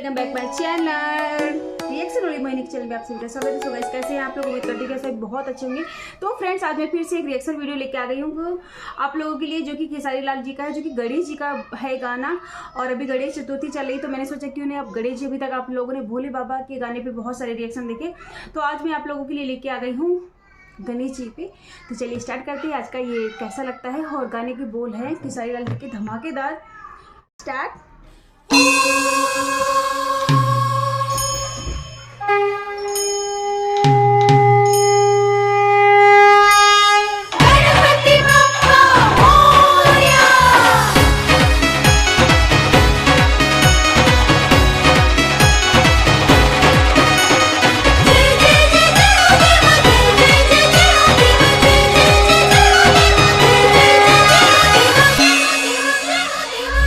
Welcome bank माय channel reaction वाली मोहिनी के channel में आप सभी का स्वागत है। सो गाइस कैसे हैं आप लोग? उम्मीद करती हैं सब बहुत अच्छे होंगे। तो फ्रेंड्स आज मैं फिर से एक रिएक्शन वीडियो लेके आ गई हूँ आप लोगों के लिए, जो कि खेसारी लाल जी का है, जो कि गणेश जी का है गाना। और अभी गणेश चतुर्थी चल रही, तो मैंने सोचा क्यों नहीं, अब गणेश जी अभी तक आप लोगों ने भोले बाबा के गाने पर बहुत सारे रिएक्शन देखे, तो आज मैं आप लोगों के लिए लेके आ गई हूँ गणेश जी पे। तो चलिए स्टार्ट करते हैं आज का ये कैसा लगता है। और गाने के बोल हैं खेसारी लाल जी के धमाकेदार। स्टार्ट।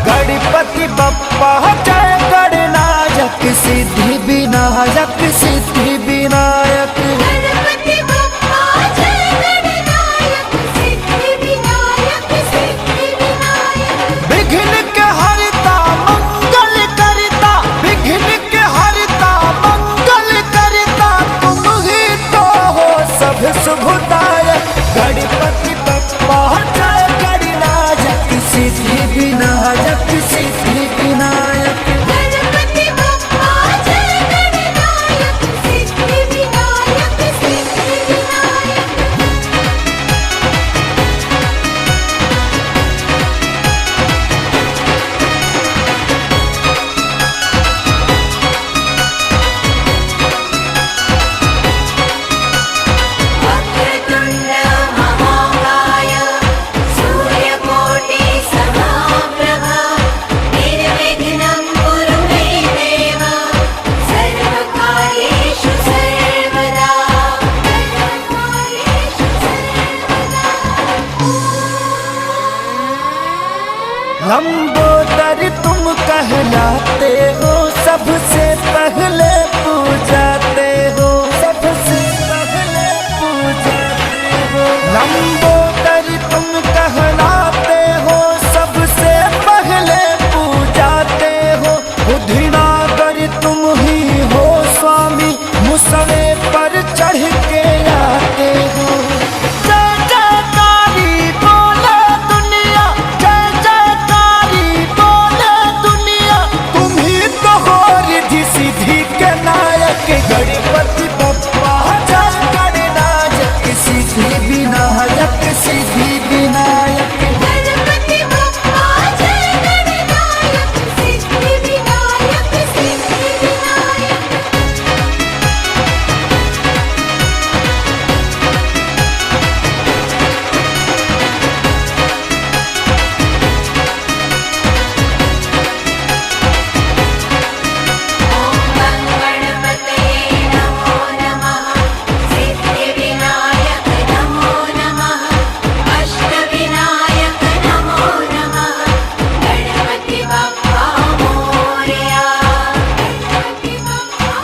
गणपति बप्पा जय गणनायक सिद्धि विनायक सिद्धि विनायक। गणपति बप्पा जय गणनायक सिद्धि विनायक सिद्धि विनायक। विघ्न के हरता मंगल करता, विघ्न के हरता मंगल करता, तुम ही तो हो सब शुभदायक। गणपति बप्पा जय गणनायक सिद्धि विनायक सिद्धि विनायक। गणपति बप्पा जय गणनायक सिद्धि विनायक सिद्धि विनायक। वक्रतुण्ड महाकाय सूर्यकोटि समाप्रभा निर्विघ्नं कुरु मे देव सर्वकार्येषु सर्वदा सर्वकार्येषु सर्वदा। लंबोदर तुम कहलाते हो, सबसे पहले पूजाते हो, सबसे पहले पूजाते हो। लंबोदर तुम कहलाते हो, सबसे पहले पूजाते हो। बुद्धिनागर तुम ही हो स्वामी, मुसले पर चढ़ के आते हो। जय जयकारी बोले दुनिया, जय जयकारी बोले दुनिया, तुम ही तो हो रिद्धि सिद्धि के नायक। गणपति बप्पा जय गणनायक सिद्धि विनायक सिद्धि विनायक। गणपति बप्पा जय गणनायक सिद्धि विनायक सिद्धि विनायक। ॐ गणपतये नमो नमः सिद्धिविनायक नमो नमः अष्टविनायक नमो नमः गणपति बप्पा मोरया गणपति बप्पा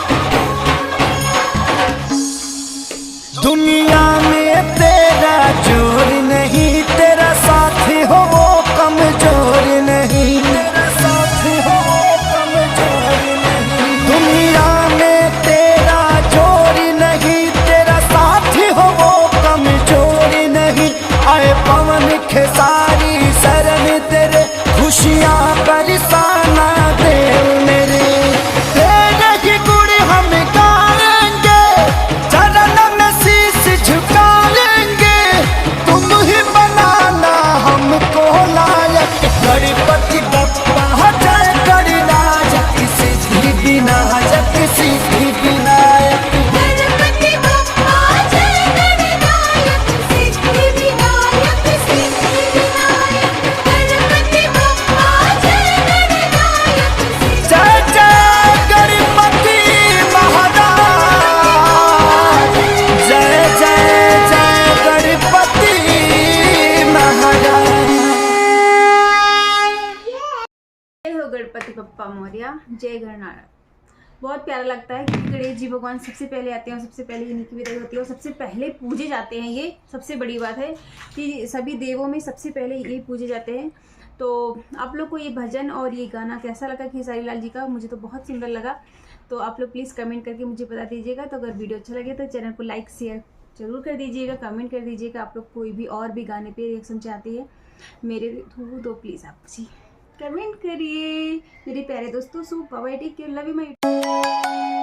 दुनिया में तेरा जोर नहीं, तेरा साथी हो वो कमजोर नहीं, तेरा साथी हो वो कमजोर नहीं। दुनिया में तेरा जोर नहीं, तेरा साथी हो वो कमजोर नहीं। आए पवन खेसारी शरण तेरे, खुशियाँ बरसाना दे मेरे। तेरे ही गुण हम गाएंगे, चरण में शीश झुका लेंगे, तुम ही बनाना हमको लायक। गणपति बप्पा जय गणनायक सिद्धि विनायक सिद्धि विनायक। गणपति बप्पा जय गणनायक सिद्धि विनायक सिद्धि विनायक। गणपति बप्पा जय गणनायक जय जय गणपति महाराज, जय जय जय गणपति महाराज। जय हो गणपति बप्पा मोरया, जय गणनायक। बहुत प्यारा लगता है कि गणेश जी भगवान सबसे पहले आते हैं और सबसे पहले इनकी विदाई होती है और सबसे पहले पूजे जाते हैं। ये सबसे बड़ी बात है कि सभी देवों में सबसे पहले ये पूजे जाते हैं। तो आप लोग को ये भजन और ये गाना कैसा लगा खेसारी लाल जी का? मुझे तो बहुत सुंदर लगा। तो आप लोग प्लीज़ कमेंट करके मुझे बता दीजिएगा। तो अगर वीडियो अच्छा लगे तो चैनल को लाइक शेयर जरूर कर दीजिएगा, कमेंट कर दीजिएगा। आप लोग कोई भी और भी गाने पे रिएक्शन चाहते हैं मेरे थ्रू तो प्लीज़ आप जी कमेंट करिए। मेरे प्यारे दोस्तों, so bye, take care, love you my